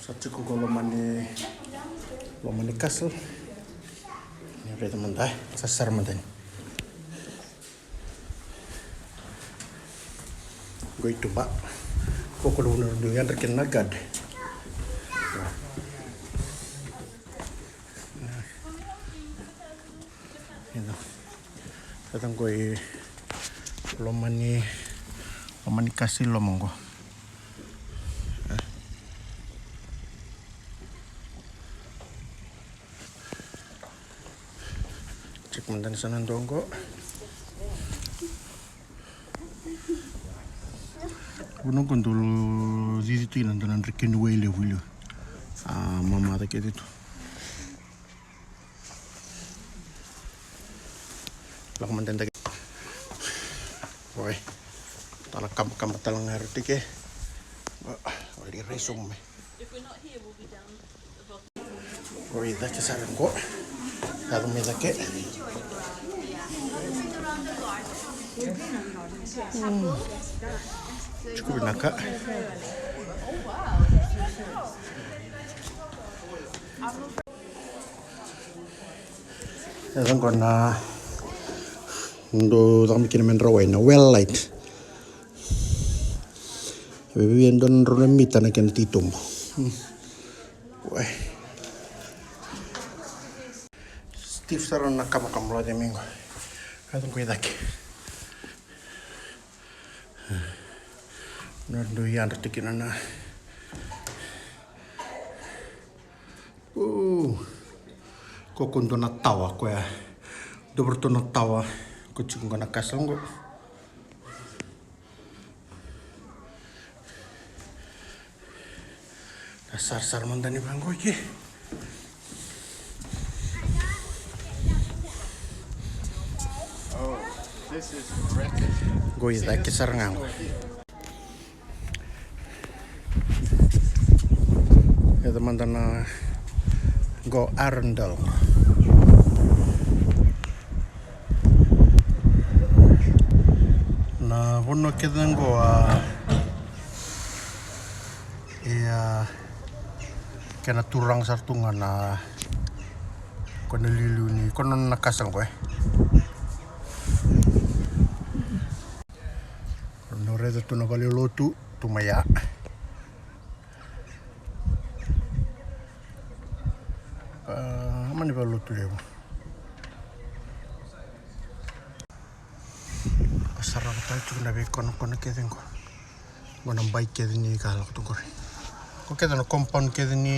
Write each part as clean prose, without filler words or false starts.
Satsiko ko lomani castle. Ini udah teman dah, sasar mantan. Gue itu pak, kok kalau dulu yang terkena nagad. Ini, datang gue lomani castle lomong gue. Cek mantan sana donggo. Gunung kuntul zizi tu ilan dalam rekin wele wulu. Mama tak itu. Lah mantan tak. Boy, tanah kamp talang ngerti ke. Wali resume. If we're not here, we'll be down above. Boy, dah kesaran kok. Lalu meza ke. Cukup nakak. Yang kena ndo tak bikin main rawai na well light. Bebi endon ronemita na kena titum. Wah. Steve saron nakam lo de minggu. Atong kuidak. Nando yan retikin na. Ko kundo na tawa ko ya. Dobrto na tawa ko chungo na kasongo. Dasar mandani banggo iki. This is wrecked. Gue tak kisar ngang. Ya teman-teman go Arendal. Nah, buno kita go kena turang sartungan na kono lilu ni kono nakasal ko kono reda tu na vale lotu tu maya mani vale lotu lewo pasara ko tu na be kono keden ko ngona bike keden ni kala ko tungkor ko keden compound keden ni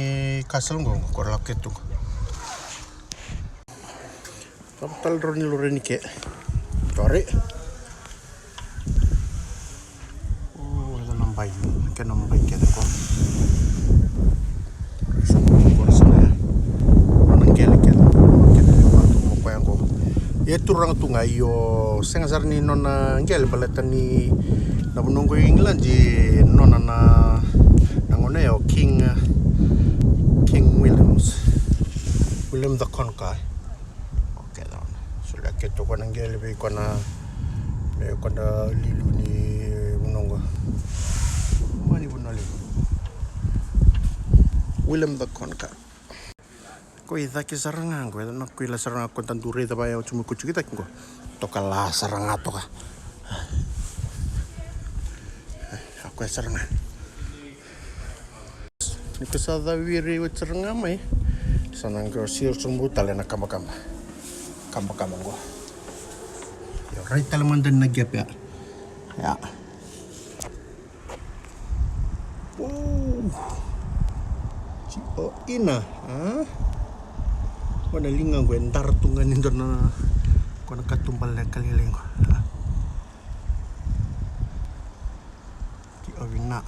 castle ngo ko la ketu Tal roni lo reni ke. Sorry. Ada nambai. Ke nambai ke ko. Ko sana. Manangkel ke. Ke mo ko yang ko. Ya turang tu ngayo sengasar ni nona ngel balatan ni na menunggu England ji nona na nangone yo King William the Conqueror. Keto ko nang gele be ko na lilu ni munongo mani bunali William the Conqueror ko ida ke saranga ko na ko ila saranga ko tandure ta bayo cuma ku kita ko to kala saranga to ka aku saranga ni ko sa da wiri wa saranga mai sanang ko sir sumbu talena kamba go. Ya, right talaman din nagyap ya. Ya. Ina, Wana lingang gue entar tungan itu na ko nakatumbal na kaliling. Di awina.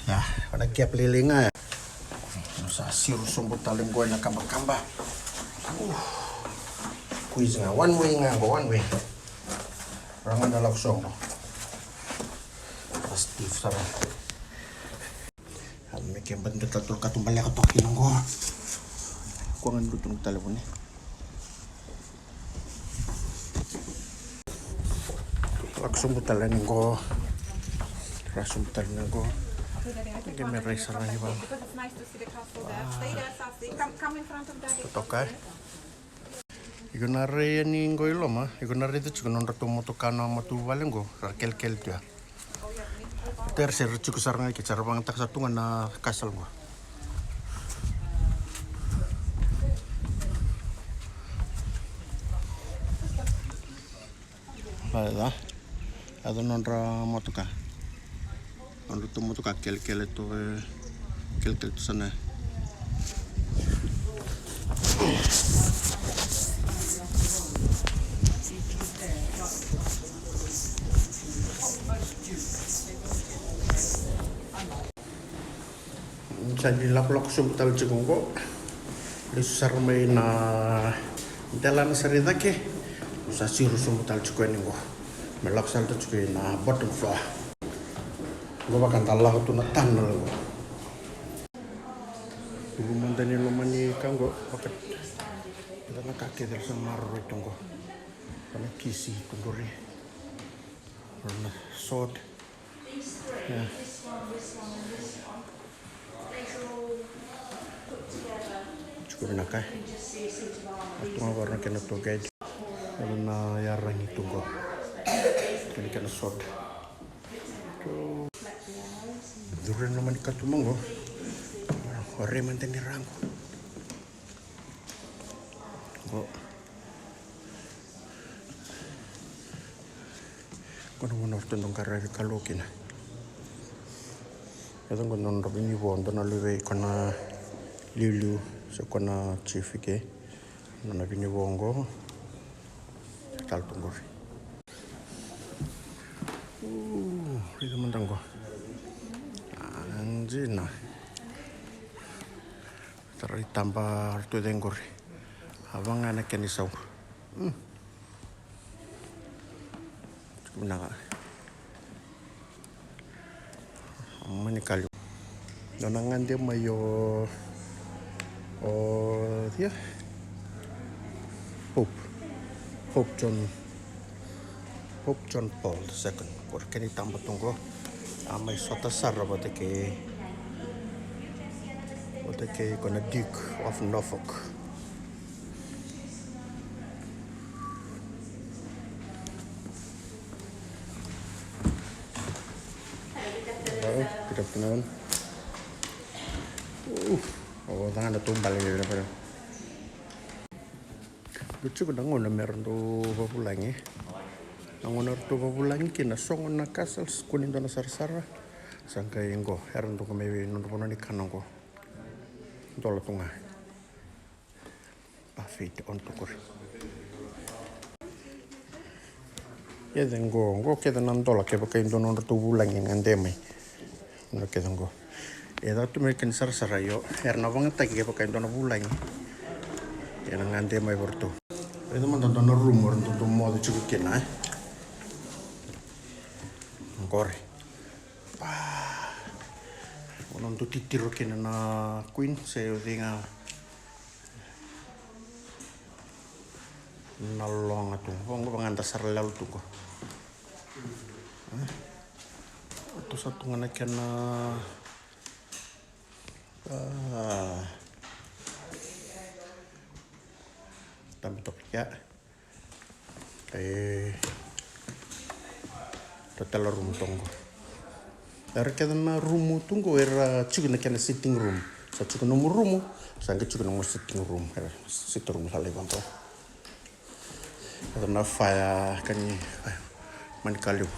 Ya, wana gyap lilinga. Sa siru sumbut talim gue na kamba. Quiz nga one way rangan dalam song pasti sarang kami kemban detul katumbal ka tokin ko ngan dutong telepon ni langsung butalan ko Give me race around here, Mom. Because it's nice to see the castle there. Stay there, Sassy. Come in front of Daddy. Okay. Iku nare ni ngoilo ma. Iku nare tu cukup nonton tu motor kana matu valengo. Rakel kel tu ya. Terser cukup sarang lagi cara bang tak satu ngana kasal gua. Ada. Ada nonton motor ka. Nonton tu motor ka kel kel tu sana. Jadi lap-lap sumtal cekongko lesar main dalan sarita ke usa siru sumtal cekoni ngo melak salta cekoi na bottom floor go bakan tallah tu na tanal ngo dulu mandani lomani kango pakat kita na kake del samar tunggo kana kisi tunggori na sod ya cukup enak ya. Tunggu warna kena tuh guys. Karena yarang itu kok. Kena kena sod. Durian nama dikat tuh monggo. Ore manten dirang. Kok. Kono orton dong karena kalokin. Ya dong kono robini bondo na luwe kona lilu sekona chifike nana bini bongo tal tunggor itu mentang ko anjina tarik tambah tu denggor abang anak yang disau cukup naga menikali donangan dia mayo dia Pope John Paul II. Kor kini tambah tunggu amai suatu sarah bote ke kona Duke of Norfolk. Good afternoon. Oh, tangan ada tumbal ini pada. Lucu kadang ngono meron tu babulangi. Nangono tu babulangi kina songon na kasal kunin dona sar-sara. Sangka inggo heran tu kami nonton ni kanong ko. Dola tunga. Pafit on tukur. Ya dengo keda nandola ke pakai dono tu bulangi ngandemai. No keda ngo. Ya tu mereka sar-sara yo herna banget lagi pakai dono bulangi. Ya ngandemai bertu. Itu mantan dono rumor untuk modo cukup kena. Ngore. Untuk titir kena na Queen saya dengar nalong atu. Wong pangantasar lalu tu ko. Atau satu ngana kena tapi ya total room tunggu era kena room tunggu era cukup kena sitting room sa cukup nomor room sangka cukup nomor sitting room era sitting room hal itu ada na fire kan ni manikaliu